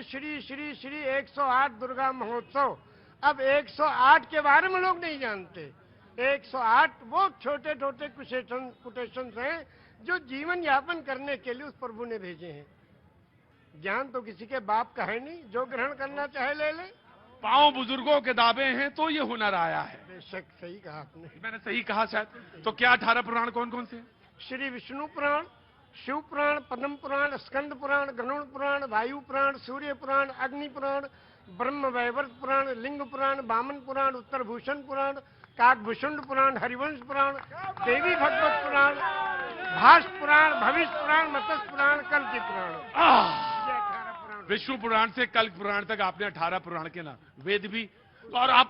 श्री श्री श्री 108 दुर्गा महोत्सव। अब 108 के बारे में लोग नहीं जानते। 108 वो छोटे छोटे कोटेशंस हैं जो जीवन यापन करने के लिए उस प्रभु ने भेजे हैं। ज्ञान तो किसी के बाप का है नहीं, जो ग्रहण करना चाहे ले ले। पांव बुजुर्गों के दावे हैं तो ये हुनर आया है। बेशक सही कहा आपने। मैंने सही कहा शायद। तो क्या 18 पुराण कौन कौन से? श्री विष्णु पुराण, शिव पुराण, पद्म पुराण, स्कंद पुराण, गरुड़ पुराण, वायु पुराण, सूर्य पुराण, अग्नि पुराण, ब्रह्म वैवर्त पुराण, लिंग पुराण, वामन पुराण, उत्तर भूषण पुराण, काकभूषुंड पुराण, हरिवंश पुराण, देवी भगवत पुराण, भाष पुराण, भविष्य पुराण, मत्स्य पुराण, कल्कि पुराण। विष्णु पुराण से कल्क पुराण तक आपने 18 पुराण के नाम, वेद भी। और आप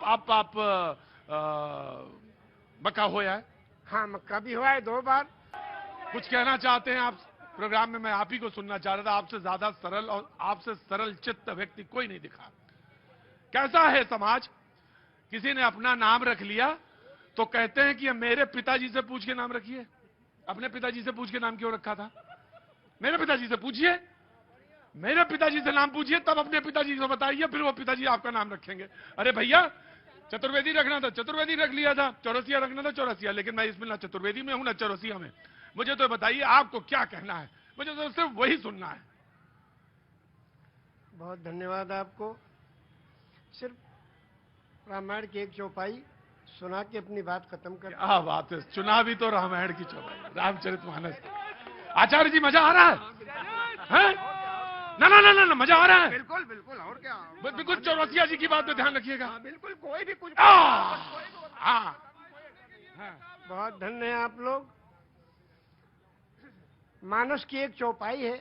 मक्का होया है? हाँ, मक्का भी हुआ है 2 बार। कुछ कहना चाहते हैं आप प्रोग्राम में? मैं आप ही को सुनना चाह रहा था। आपसे ज्यादा सरल और आपसे सरल चित्त व्यक्ति कोई नहीं दिखा। कैसा है समाज? किसी ने अपना नाम रख लिया तो कहते हैं कि मेरे पिताजी से पूछ के नाम रखिए। अपने पिताजी से पूछ के नाम क्यों रखा था? मेरे पिताजी से पूछिए, मेरे पिताजी से नाम पूछिए, तब अपने पिताजी से बताइए, फिर वो पिताजी आपका नाम रखेंगे। अरे भैया, चतुर्वेदी रखना था, चतुर्वेदी रख लिया था। चौरसिया रखना था, चौरसिया। लेकिन मैं इसमें ना चतुर्वेदी में हूं ना चौरसिया में। मुझे तो बताइए आपको क्या कहना है, मुझे तो सिर्फ वही सुनना है। बहुत धन्यवाद आपको। सिर्फ रामायण की एक चौपाई सुना के अपनी बात खत्म कर। क्या बात है, चुना भी तो रामायण की चौपाई, रामचरितमानस। आचार्य जी मजा आ रहा है? ना ना ना ना, मजा आ रहा है। बिल्कुल बिल्कुल। और क्या? बिल्कुल। चौरसिया जी की बात पे ध्यान रखिएगा। बिल्कुल। कोई भी कुछ। हाँ, बहुत धन्य है आप लोग। मानस की एक चौपाई है।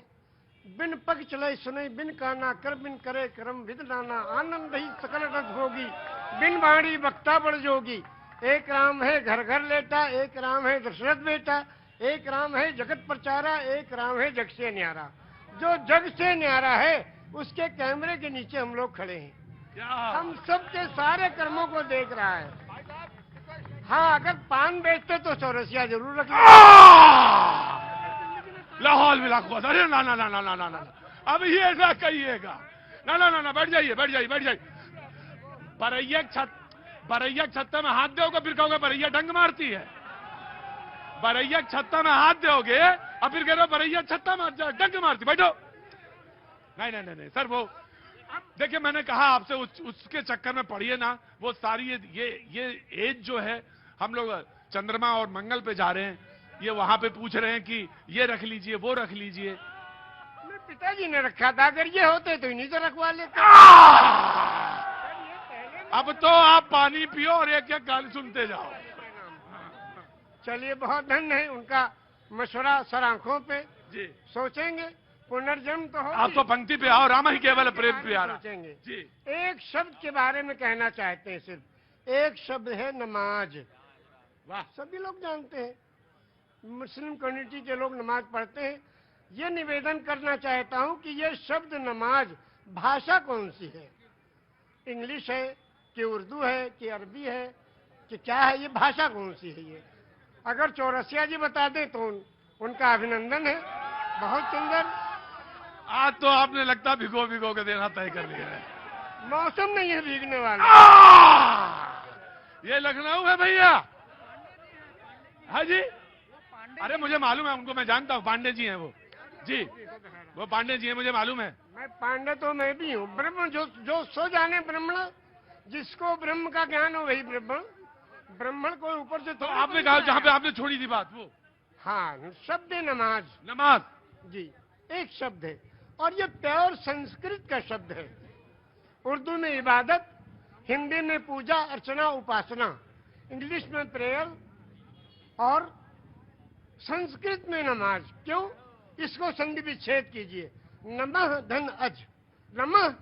बिन पग चले सुने, बिन काना कर, बिन करे करम विद नाना, आनंद ही सकल रस होगी, बिन बाणी वक्ता बड़ जोगी। एक राम है घर घर लेटा, एक राम है दशरथ बेटा, एक राम है जगत प्रचारा, एक राम है जग से न्यारा। जो जग से न्यारा है उसके कैमरे के नीचे हम लोग खड़े हैं। हम सबके सारे कर्मों को देख रहा है। हाँ, अगर पान बेचते तो चौरसिया जरूर रख लाहौल मिला। अरे ना ना ना ना ना ना ना, अब ये ऐसा कहिएगा। ना ना ना ना, बैठ जाइए बैठ जाइए बैठ जाइए। बरैया छत्ता में हाथ दोगे फिर कहोगे बरैया डंग मारती है। बरैया छत्ता में हाथ दोगे और फिर कह रहे हो बरैया छत्ता में डंग मारती। बैठो। नहीं नहीं नहीं सर, वो देखिए मैंने कहा आपसे उसके चक्कर में पड़िए ना। वो सारी ये एज जो है, हम लोग चंद्रमा और मंगल पे जा रहे हैं, ये वहां पे पूछ रहे हैं कि ये रख लीजिए वो रख लीजिए। पिताजी ने रखा था, अगर ये होते तो इन्हीं से रखवा लेते। अब तो आप पानी पियो और एक एक गाली सुनते जाओ। चलिए, बहुत धन्य है। उनका मशवरा सर आंखों पे जी। सोचेंगे, पुनर्जन्म तो हो। आप तो पंक्ति पे आओ, राम ही केवल प्रेम प्यारा। सोचेंगे जी। एक शब्द के बारे में कहना चाहते हैं। सिर्फ एक शब्द है, नमाज। वाह, सभी लोग जानते हैं, मुस्लिम कम्युनिटी के लोग नमाज पढ़ते हैं। ये निवेदन करना चाहता हूं कि ये शब्द नमाज भाषा कौन सी है? इंग्लिश है कि उर्दू है कि अरबी है कि क्या है? ये भाषा कौन सी है? ये अगर चौरसिया जी बता दें तो उनका अभिनंदन है। बहुत सुंदर। आज तो आपने लगता भिगो भिगो के देना तय कर लिया है। मौसम नहीं है भीगने वाला। ये लखनऊ है भैया। हाँ जी, अरे मुझे मालूम है उनको, मैं जानता हूँ। पांडे जी हैं वो। जी, वो पांडे जी हैं, मुझे मालूम है। मैं पांडे तो मैं भी हूँ। ब्रह्म जो सो जाने ब्रह्मण, जिसको ब्रह्म का ज्ञान हो वही ब्रह्मण। ब्राह्मण को ऊपर से तो आपने कहा जहाँ पे आपने छोड़ी थी बात वो। हाँ, शब्द है नमाज। नमाज जी, एक शब्द है और ये प्योर संस्कृत का शब्द है। उर्दू में इबादत, हिंदी में पूजा अर्चना उपासना, इंग्लिश में प्रेयर और संस्कृत में नमाज। क्यों? इसको संधि विच्छेद कीजिए। नमः धन अज। नमः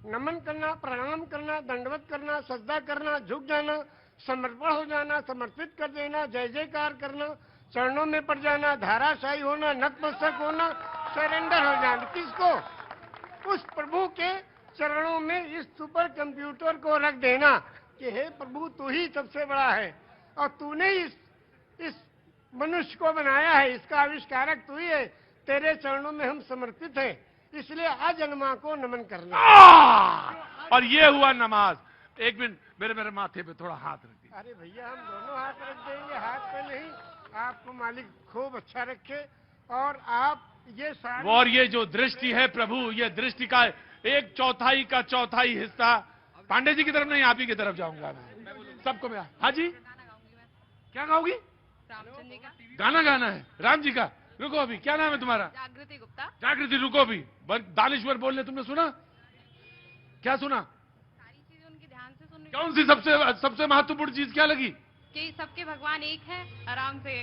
नमन करना, प्रणाम करना, दंडवत करना, सजदा करना, झुक जाना, समर्पण हो जाना, समर्पित कर देना, जय जयकार करना, चरणों में पड़ जाना, धाराशाही होना, नतमस्तक होना, सरेंडर हो जाना। किसको? उस प्रभु के चरणों में इस सुपर कंप्यूटर को रख देना कि हे प्रभु, तू ही सबसे बड़ा है और तूने इस मनुष्य को बनाया है, इसका आविष्कारक तू ही है। तेरे चरणों में हम समर्पित हैं। इसलिए अजन्मा को नमन करना। और ये हुआ नमाज। एक मिनट, मेरे माथे पे थोड़ा हाथ रख दीजिए। अरे भैया, हम दोनों हाथ रख देंगे, हाथ पे नहीं। आपको मालिक खूब अच्छा रखे। और आप ये सारे और ये जो दृष्टि है प्रभु, ये दृष्टि का 1/4 का चौथाई हिस्सा पांडे जी की तरफ नहीं, आप ही की तरफ जाऊंगा मैं। सबको मैं, हाँ जी, क्या गाओगी? रामचंद्र जी का गाना गाना है राम जी का। रुको अभी, क्या नाम है तुम्हारा? जागृति गुप्ता। जागृति, रुको अभी। दानेश्वर बोल रहे, तुमने सुना? क्या सुना? सारी चीजें उनकी ध्यान से सुन कौन सी सबसे महत्वपूर्ण चीज क्या लगी? कि सबके भगवान एक है, आराम से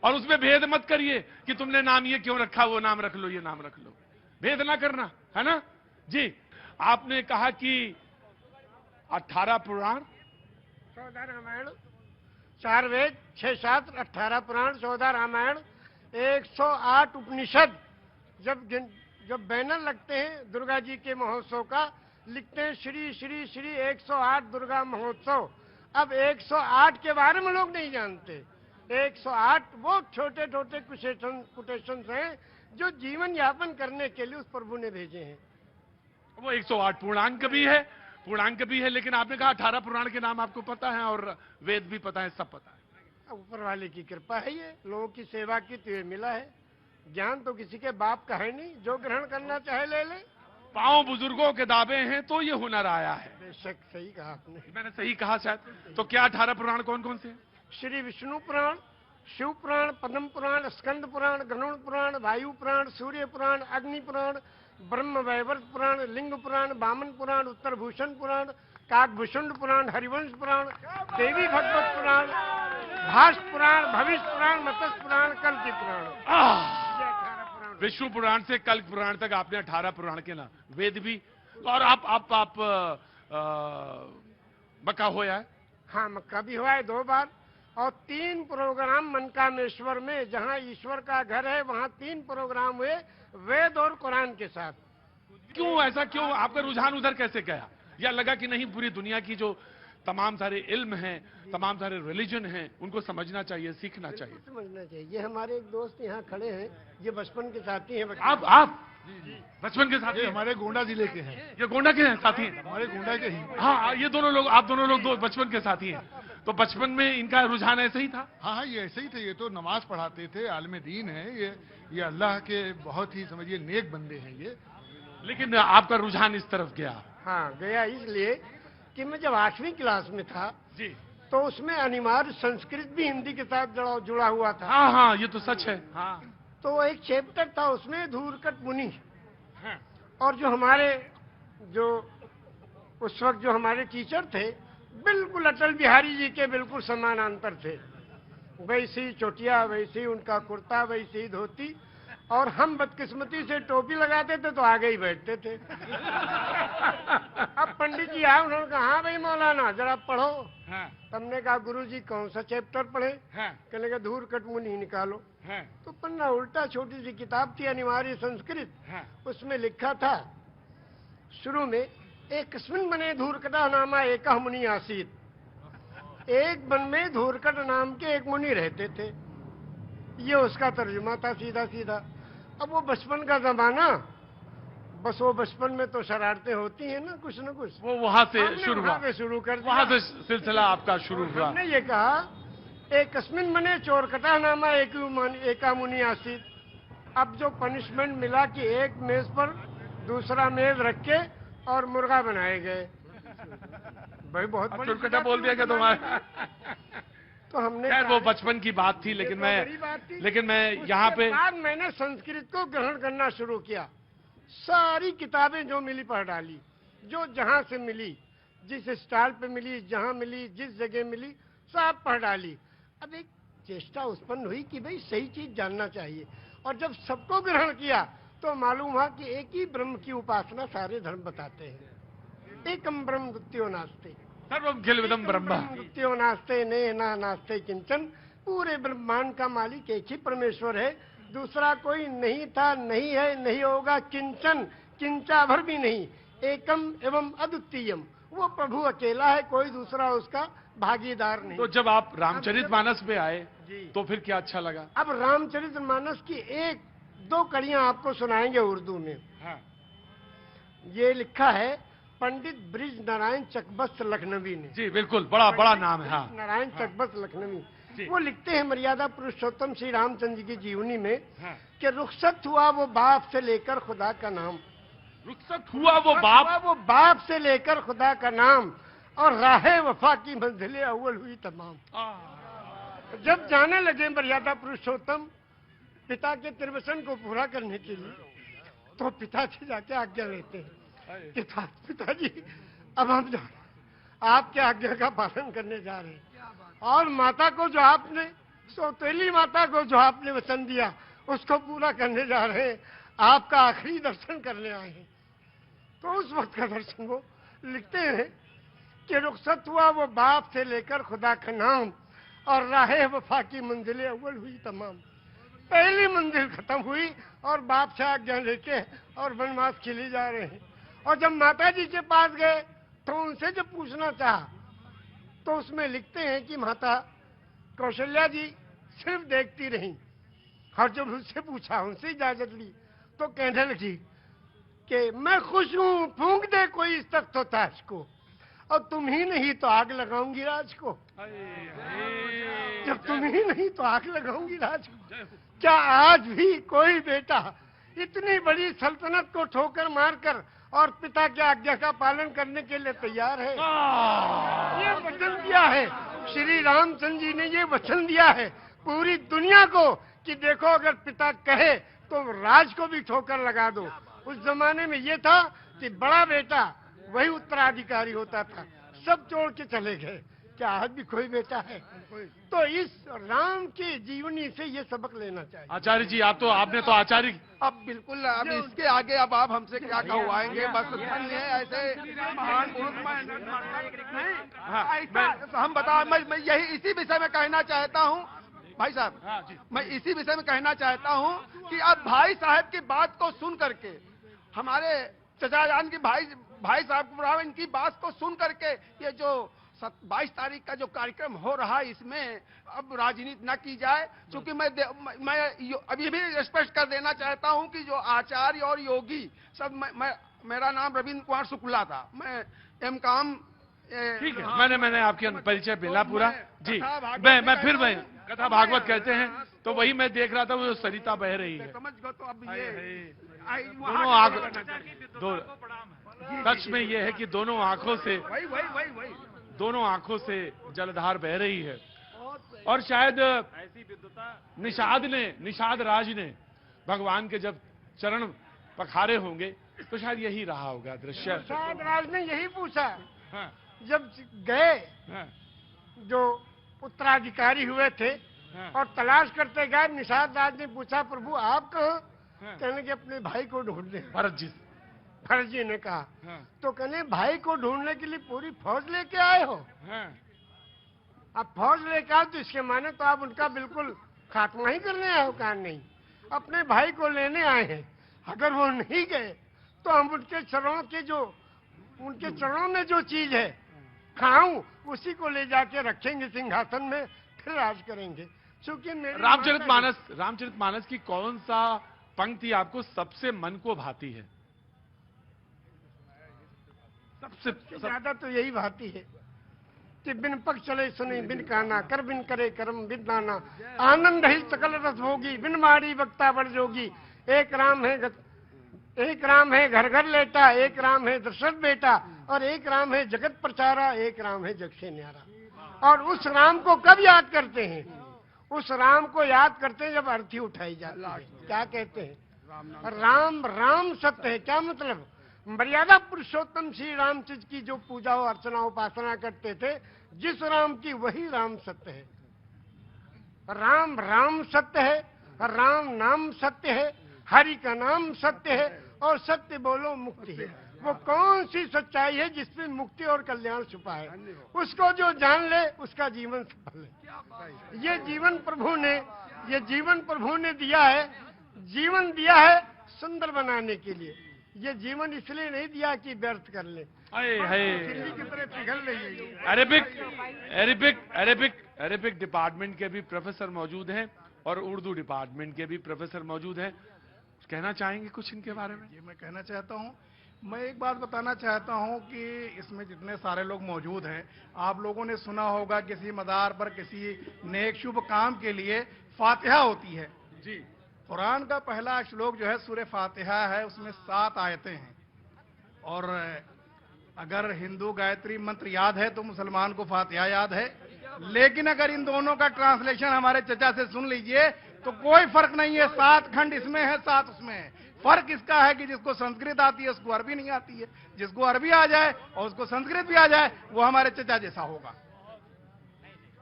और उसमें भेद मत करिए कि तुमने नाम ये क्यों रखा, वो नाम रख लो, ये नाम रख लो। भेद ना करना, है ना जी। आपने कहा कि 18 पुराण, 14 रामायण, 4 वेद, 6 शास्त्र, 18 पुराण, 14 रामायण, 108 उपनिषद। जब बैनर लगते हैं दुर्गा जी के महोत्सव का, लिखते हैं श्री श्री श्री 108 दुर्गा महोत्सव। अब 108 के बारे में लोग नहीं जानते। 108 वो छोटे छोटे कोटेशंस हैं जो जीवन यापन करने के लिए उस प्रभु ने भेजे हैं। वो 108 पूर्णांक भी है, लेकिन आपने कहा 18 पुराण के नाम आपको पता है और वेद भी पता है, सब पता है। ऊपर वाले की कृपा है, ये लोगों की सेवा की तो ये मिला है। ज्ञान तो किसी के बाप का है नहीं, जो ग्रहण करना चाहे ले ले। पांव बुजुर्गों के दावे हैं तो ये हुनर आया है। बेशक सही कहा आपने। मैंने सही कहा शायद। तो क्या 18 पुराण कौन कौन से हैं? श्री विष्णु पुराण, शिव पुराण, पद्म पुराण, स्कंद पुराण, गरुड़ पुराण, वायु पुराण, सूर्य पुराण, अग्नि पुराण, ब्रह्म वैवर्त पुराण, लिंग पुराण, वामन पुराण, उत्तर भूषण पुराण, काकभूषण पुराण, हरिवंश पुराण, देवी भगवत पुराण, भाष पुराण, भविष्य पुराण, मत्स्य पुराण, कल्कि पुराण। ये 18 पुराण। विष्णु पुराण से कल्क पुराण तक आपने 18 पुराण के नाम, वेद भी। और आप मक्का होया है? हाँ, मक्का भी हुआ है 2 बार। और 3 प्रोग्राम मनकामेश्वर में, जहाँ ईश्वर का घर है, वहाँ 3 प्रोग्राम हुए वेद और कुरान के साथ। क्यों ऐसा, क्यों आपका रुझान उधर कैसे गया? या लगा कि नहीं, पूरी दुनिया की जो तमाम सारे इल्म हैं, तमाम सारे रिलीजन हैं, उनको समझना चाहिए, सीखना चाहिए? समझना चाहिए। ये हमारे एक दोस्त यहाँ खड़े हैं, ये बचपन के साथी हैं। आप बचपन के साथी? हमारे गोंडा जिले के हैं। ये गोंडा के हैं साथी हैं? हमारे गोंडा के ही। हाँ, ये दोनों लोग, आप दोनों लोग बचपन के साथी हैं। तो बचपन में इनका रुझान ऐसे ही था? हाँ, ये ऐसे ही थे। ये तो नमाज पढ़ाते थे, आलिम दीन है ये अल्लाह के बहुत ही समझिए नेक बंदे हैं ये। लेकिन आपका रुझान इस तरफ गया? हाँ, गया इसलिए कि मैं जब 8वीं क्लास में था जी, तो उसमें अनिवार्य संस्कृत भी हिंदी के साथ जुड़ा हुआ था। हाँ, ये तो सच है। हाँ, तो एक चैप्टर था उसमें धूर्कट मुनि। हाँ। और जो उस वक्त जो हमारे टीचर थे, बिल्कुल अटल बिहारी जी के बिल्कुल समानांतर थे। वैसी चोटिया, वैसी उनका कुर्ता, वैसी धोती। और हम बदकिस्मती से टोपी लगाते थे तो आगे ही बैठते थे। अब पंडित जी आए, उन्होंने कहा हाँ भाई मौलाना जरा पढ़ो। हाँ, हमने कहा गुरुजी कौन सा चैप्टर पढ़े? हाँ, कहने का धूर्कट मुनि निकालो। हाँ, तो पन्ना उल्टा, छोटी सी किताब थी अनिवार्य संस्कृत। हाँ। उसमें लिखा था शुरू में, एकस्मिन् वने धूर्कटा नामा एकः मुनि आसीत। एक वन में धूर्कट नाम के एक मुनि रहते थे। ये उसका तर्जुमा था सीधा सीधा। अब वो बचपन का जमाना, बस वो बचपन में तो शरारतें होती हैं ना कुछ न कुछ। वो वहां से हमने शुरू हुआ, वहाँ पे शुरू कर दिया। वहां से सिलसिला आपका शुरू हुआ। हमने ये कहा, एकस्मिन् वने चोरकटा नामा एका मुनि आसीत। अब जो पनिशमेंट मिला कि एक मेज पर दूसरा मेज रख के और मुर्गा बनाए गए। भाई बहुत बड़ी चुरकटा बोल दिया क्या तुम्हारा? तो हमने खैर वो कहा, बचपन की बात थी, ये लेकिन तो बड़ी बात थी। मैं उसके यहाँ पे बाद मैंने संस्कृत को ग्रहण करना शुरू किया। सारी किताबें जो मिली पढ़ डाली, जो जहां से मिली, जिस स्टाइल पे मिली, जहां मिली, जिस जगह मिली, सब पढ़ डाली। अब एक चेष्टा उत्पन्न हुई कि भाई सही चीज जानना चाहिए। और जब सबको ग्रहण किया तो मालूम हुआ कि एक ही ब्रह्म की उपासना सारे धर्म बताते हैं। एकम ब्रह्म द्वितीयो नास्ते, सर्वम खिलविदम ब्रह्म। द्वितीयो नास्ते ने ना नास्ते किंचन। पूरे ब्रह्मांड का मालिक एक ही परमेश्वर है, दूसरा कोई नहीं था, नहीं है, नहीं होगा, किंचन, किंचा भर भी नहीं। एकम एवं अद्वितीयम, वो प्रभु अकेला है, कोई दूसरा उसका भागीदार नहीं। तो जब आप रामचरितमानस पे आए जी। तो फिर क्या अच्छा लगा? अब रामचरितमानस की एक दो कड़ियां आपको सुनाएंगे उर्दू में। हाँ। ये लिखा है पंडित ब्रिज नारायण चकबस्त लखनवी ने। जी बिल्कुल, बड़ा बड़ा नाम है। हाँ। नारायण चकबस्त लखनवी, जी। वो लिखते हैं मर्यादा पुरुषोत्तम श्री रामचंद्र जी की जीवनी में हाँ। कि रुखसत हुआ वो बाप से लेकर खुदा का नाम, रुखसत हुआ वो बाप, वो बाप से लेकर खुदा का नाम, और राहे वफा की मंजिलें अव्वल हुई तमाम। जब जाने लगे मर्यादा पुरुषोत्तम पिता के त्रिवसन को पूरा करने के लिए, तो पिता से जाके आज्ञा लेते हैं कि पिताजी अब हम आपके आज्ञा का पालन करने जा रहे हैं, और माता को जो आपने, सौतेली माता को जो आपने वचन दिया उसको पूरा करने जा रहे हैं, आपका आखिरी दर्शन करने आए हैं। तो उस वक्त का दर्शन वो लिखते हैं कि रुखसत हुआ वो बाप से लेकर खुदा का नाम, और राहे वफा की मंजिलें अव्वल हुई तमाम। पहली मंजिल खत्म हुई और बाप से आज्ञा लेके और वनवास के लिए जा रहे हैं। और जब माता जी के पास गए तो उनसे जब पूछना चाहा, तो उसमें लिखते हैं कि माता कौशल्या जी सिर्फ देखती रही, और जब उनसे पूछा, उनसे इजाजत ली, तो कहने लगी कि मैं खुश हूं, फूंक दे कोई इस तख्त व ताज को, और तुम ही नहीं तो आग लगाऊंगी राज को। जब तुम ही नहीं तो आग लगाऊंगी राज को। क्या आज भी कोई बेटा इतनी बड़ी सल्तनत को ठोकर मारकर और पिता की आज्ञा का पालन करने के लिए तैयार है? ये वचन दिया है श्री रामचंद्र जी ने, ये वचन दिया है पूरी दुनिया को कि देखो अगर पिता कहे तो राज को भी ठोकर लगा दो। उस जमाने में ये था कि बड़ा बेटा वही उत्तराधिकारी होता था, सब छोड़ के चले गए। क्या आज भी कोई बेटा है? तो इस राम की जीवनी से ये सबक लेना चाहिए। आचार्य जी, आप तो, आपने तो आचार्य, अब बिल्कुल, अब इसके आगे अब आप हमसे क्या कहवाएंगे? बस धन्य है ऐसे महान पुरुष। हम बता, मैं यही इसी विषय में कहना चाहता हूँ भाई साहब, मैं इसी विषय में कहना चाहता हूँ कि अब भाई साहब की बात को सुन करके, हमारे चचा जान की भाई साहब को, इनकी बात को सुन करके, ये जो 22 तारीख का जो कार्यक्रम हो रहा है, इसमें अब राजनीति न की जाए। क्योंकि मैं अभी भी स्पष्ट कर देना चाहता हूं कि जो आचार्य और योगी सब, मेरा नाम रविंद्र कुमार शुक्ला था, मैं M.Com। ठीक है, मैंने आपके परिचय मिला पूरा जी। मैं फिर कथा भागवत कहते हैं तो वही मैं देख रहा था, वो सरिता बह रही है, समझ गए? तो अब ये दोनों आंखों, सच में ये है कि दोनों आंखों से, वही दोनों आंखों से जलधार बह रही है। और शायद निषाद राज ने भगवान के जब चरण पखारे होंगे तो शायद यही रहा होगा दृश्य। निषाद राज ने यही पूछा। हाँ। जब गए, हाँ। जो उत्तराधिकारी हुए थे, हाँ। और तलाश करते गए, निषाद राज ने पूछा, प्रभु आप कहाँ? हाँ। कहने के अपने भाई को ढूंढने। भरत जी, भरत जी ने कहा। हाँ। तो कहने भाई को ढूंढने के लिए पूरी फौज लेके आए हो? हाँ। अब फौज लेके आओ तो इसके माने तो आप उनका बिल्कुल खात्मा ही करने आए हो? कहा नहीं, अपने भाई को लेने आए हैं। अगर वो नहीं गए तो हम उनके चरणों में जो चीज है खाऊं, उसी को ले जाके रखेंगे सिंहासन में, फिर राज करेंगे। क्योंकि रामचरितमानस की कौन सा पंक्ति आपको सबसे मन को भाती है? सबसे ज्यादा तो यही भाती है कि बिन पग चले सुने बिन काना, कर बिन करे कर्म बिन दाना, आनंद ही सकल रस भोगी, बिन मारी वक्ता बड़ जोगी। एक राम है घर घर लेटा, एक राम है दशरथ बेटा, और एक राम है जगत प्रचारा, एक राम है जग से न्यारा। और उस राम को कब याद करते हैं? उस राम को याद करते हैं जब अर्थी उठाई जाती है। क्या कहते हैं? राम सत्य है। क्या मतलब? मर्यादा पुरुषोत्तम श्री रामचंद्र की जो पूजा और अर्चना उपासना करते थे, जिस राम की वही राम सत्य है। राम सत्य है, राम नाम सत्य है, हरि का नाम सत्य है, और सत्य बोलो मुक्ति है। वो कौन सी सच्चाई है जिसमें मुक्ति और कल्याण छुपा है? उसको जो जान ले उसका जीवन सफल है। ये जीवन प्रभु ने दिया है, जीवन दिया है सुंदर बनाने के लिए। ये जीवन इसलिए नहीं दिया कि व्यर्थ कर ले। दिल्ली की तरह पिघल रही है। अरेबिक डिपार्टमेंट के भी प्रोफेसर मौजूद हैं और उर्दू डिपार्टमेंट के भी प्रोफेसर मौजूद हैं। कहना चाहेंगे कुछ इनके बारे में? ये मैं कहना चाहता हूँ, मैं एक बात बताना चाहता हूँ कि इसमें जितने सारे लोग मौजूद हैं, आप लोगों ने सुना होगा किसी मदार पर किसी नेक शुभ काम के लिए फातिहा होती है। जी। कुरान का पहला श्लोक जो है सूरह फातिहा है, उसमें 7 आयतें हैं। और अगर हिंदू गायत्री मंत्र याद है तो मुसलमान को फातिहा याद है, लेकिन अगर इन दोनों का ट्रांसलेशन हमारे चचा से सुन लीजिए तो कोई फर्क नहीं है। 7 खंड इसमें है, 7 उसमें है। फर्क इसका है कि जिसको संस्कृत आती है उसको अरबी नहीं आती है, जिसको अरबी आ जाए और उसको संस्कृत भी आ जाए वो हमारे चचा जैसा होगा।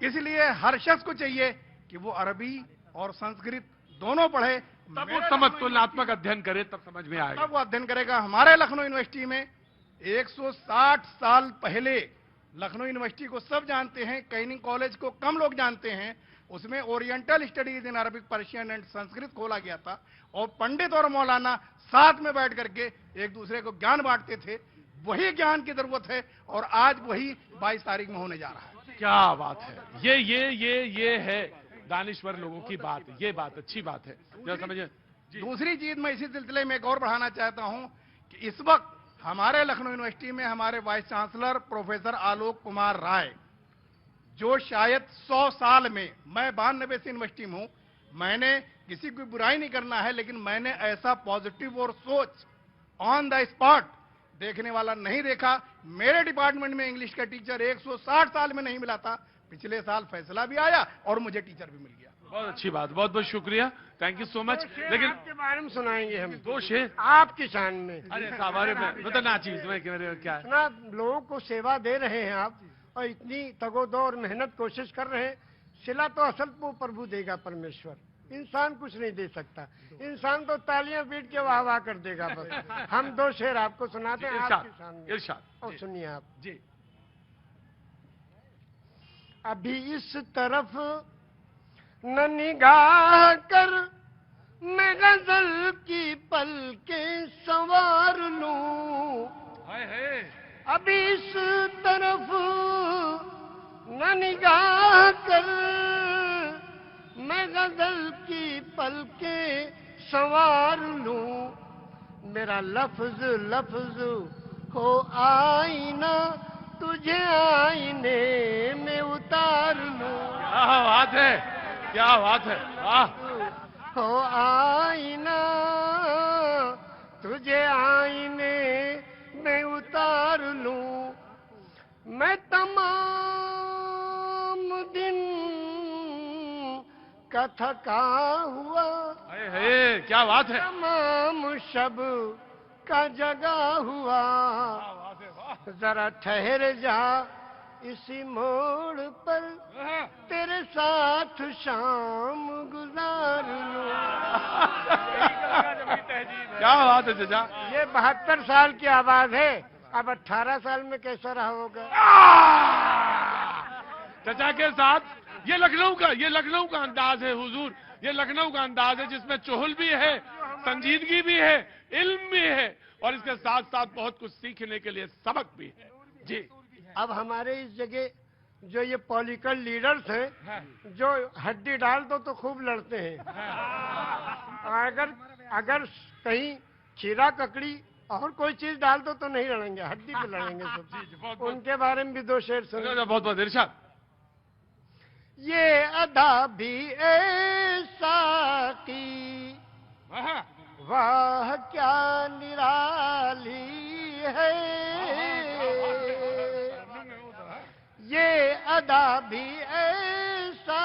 इसलिए हर शख्स को चाहिए कि वो अरबी और संस्कृत दोनों पढ़े, तब वो समझ तुलनात्मक अध्ययन करे, तब समझ में आएगा, तब वो अध्ययन करेगा। हमारे लखनऊ यूनिवर्सिटी में 160 साल पहले, लखनऊ यूनिवर्सिटी को सब जानते हैं, कैनिंग कॉलेज को कम लोग जानते हैं, उसमें oriental studies in Arabic, Persian and Sanskrit खोला गया था और पंडित और मौलाना साथ में बैठ करके एक दूसरे को ज्ञान बांटते थे। वही ज्ञान की जरूरत है और आज वही 22 तारीख में होने जा रहा है। क्या बात है। ये है दानिश्वर लोगों की बात, ये बात अच्छी बात है, जो समझे। दूसरी चीज मैं इसी सिलसिले में एक और बढ़ाना चाहता हूं कि इस वक्त हमारे लखनऊ यूनिवर्सिटी में हमारे vice chancellor professor Alok Kumar Rai, जो शायद 100 साल में, मैं 92 से यूनिवर्सिटी में हूं, मैंने किसी की बुराई नहीं करना है, लेकिन मैंने ऐसा पॉजिटिव और सोच ऑन द स्पॉट देखने वाला नहीं देखा। मेरे डिपार्टमेंट में इंग्लिश का टीचर 160 साल में नहीं मिला था। पिछले साल फैसला भी आया और मुझे टीचर भी मिल गया। बहुत अच्छी बात, बहुत बहुत शुक्रिया, थैंक यू सो मच। लेकिन आपके बारे में सुनाएंगे हम 2 शेर आपकी शान में। अरे हमारे में बताना चीज में क्या है? इतना लोगों को सेवा दे रहे हैं आप और इतनी तगोदो और मेहनत कोशिश कर रहे हैं। सिला तो असल वो प्रभु देगा परमेश्वर, इंसान कुछ नहीं दे सकता। इंसान तो तालियां पीट के वाह वाह कर देगा बस। हम 2 शेर आपको सुनाते हैं आपकी शान में, इरशाद और सुनिए आप जी। अभी इस तरफ न निगाह कर, मैं गजल की पलकें संवार लूं। अभी इस तरफ न निगाह कर, मैं गजल की पलकें संवार लूं। मेरा लफ्ज लफ्ज हो आईना, तुझे आईने में उतार लूं। क्या बात है, क्या बात है, वाह। हो आईना, तुझे आईने में उतार लूं। मैं तमाम दिन का थका हुआ, है क्या बात है, तमाम शब का जगा हुआ। जरा ठहर जा इसी मोड़ पर, तेरे साथ शाम गुजार लूं। क्या बात है चचा। ये 72 साल की आवाज है, अब 18 साल में कैसा रहा होगा। चचा के साथ ये लखनऊ का अंदाज है हुजूर, ये लखनऊ का अंदाज है जिसमें चुहल भी है, संजीदगी भी है, इल्म भी है और इसके साथ साथ बहुत कुछ सीखने के लिए सबक भी है। जी। अब हमारे इस जगह जो ये पॉलिटिकल लीडर्स हैं, जो हड्डी डाल दो तो खूब लड़ते हैं, अगर कहीं खीरा ककड़ी और कोई चीज डाल दो तो नहीं लड़ेंगे, हड्डी पे लड़ेंगे सब। उनके बारे में भी 2 शेर सुनो। बहुत बहुत इरशाद। ये अदा भी ऐसा की, वाह क्या निराली है। ये अदा भी ऐसा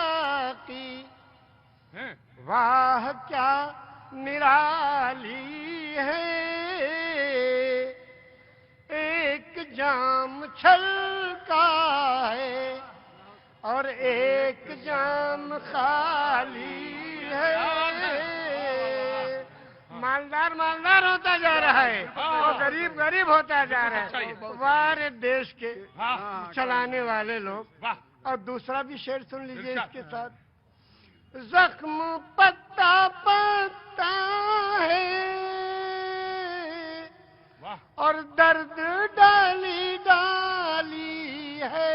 की, वाह क्या निराली है। एक जाम छलका है और एक जाम खाली है। मालदार मालदार होता जा रहा है और गरीब गरीब होता जा रहा है। वारे देश के चलाने वाले लोग। और दूसरा भी शेर सुन लीजिए इसके साथ। जख्म पत्ता पत्ता है और दर्द डाली डाली है।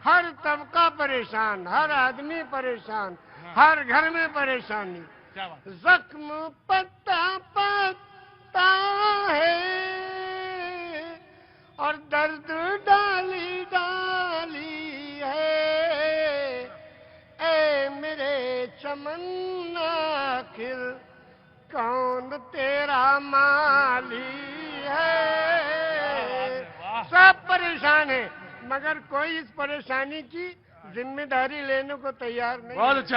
हर तबका परेशान, हर आदमी परेशान, हर घर में परेशानी। क्या बात। जख्म पत्ता पत्ता है और दर्द डाली डाली है। ए मेरे चमन आखिर कौन तेरा माली है। सब परेशान है, मगर कोई इस परेशानी की जिम्मेदारी लेने को तैयार नहीं। बहुत अच्छा।